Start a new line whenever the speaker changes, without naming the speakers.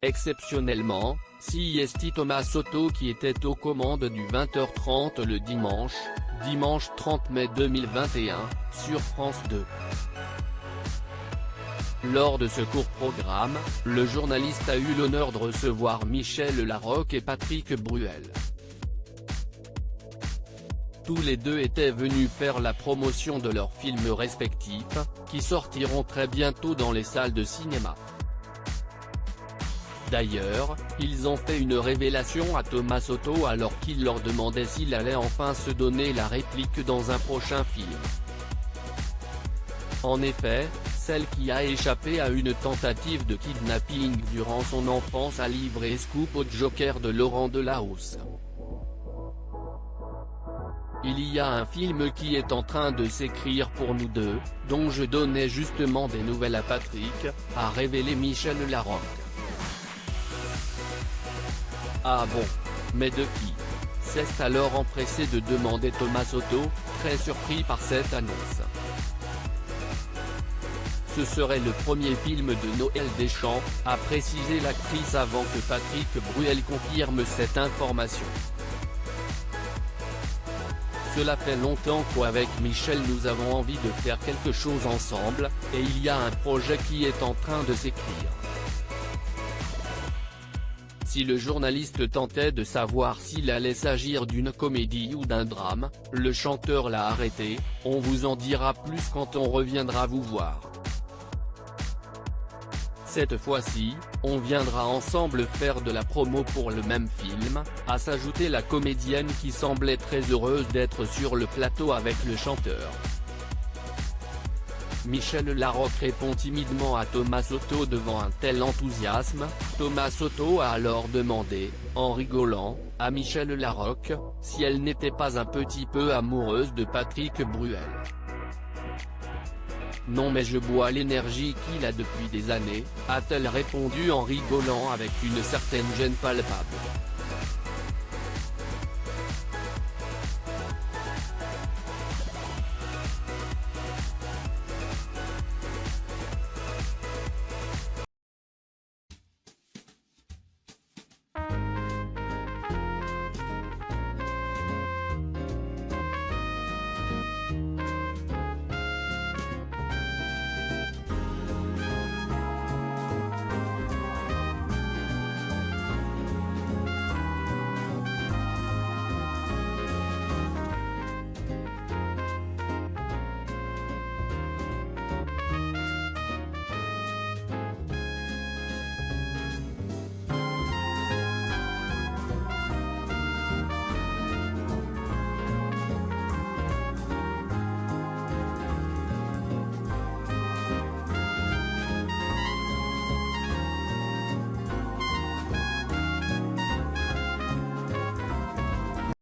Exceptionnellement, c'est Thomas Soto qui était aux commandes du 20h30 le dimanche 30 mai 2021, sur France 2. Lors de ce court programme, le journaliste a eu l'honneur de recevoir Michel Larocque et Patrick Bruel. Tous les deux étaient venus faire la promotion de leurs films respectifs, qui sortiront très bientôt dans les salles de cinéma. D'ailleurs, ils ont fait une révélation à Thomas Soto alors qu'il leur demandait s'il allait enfin se donner la réplique dans un prochain film. En effet, celle qui a échappé à une tentative de kidnapping durant son enfance a livré scoop au Joker de Laurent Delahousse. Il y a un film qui est en train de s'écrire pour nous deux, dont je donnais justement des nouvelles à Patrick, a révélé Michel Larocque. Ah bon? Mais de qui? S'est alors empressé de demander Thomas Soto, très surpris par cette annonce. Ce serait le premier film de Noël Deschamps, a précisé l'actrice avant que Patrick Bruel confirme cette information. Cela fait longtemps qu'avec Michel nous avons envie de faire quelque chose ensemble, et il y a un projet qui est en train de s'écrire. Si le journaliste tentait de savoir s'il allait s'agir d'une comédie ou d'un drame, le chanteur l'a arrêté, on vous en dira plus quand on reviendra vous voir. Cette fois-ci, on viendra ensemble faire de la promo pour le même film, a s'ajouté la comédienne qui semblait très heureuse d'être sur le plateau avec le chanteur. Michel Larocque répond timidement à Thomas Soto devant un tel enthousiasme. Thomas Soto a alors demandé, en rigolant, à Michel Larocque, si elle n'était pas un petit peu amoureuse de Patrick Bruel. Non mais je bois l'énergie qu'il a depuis des années, a-t-elle répondu en rigolant avec une certaine gêne palpable.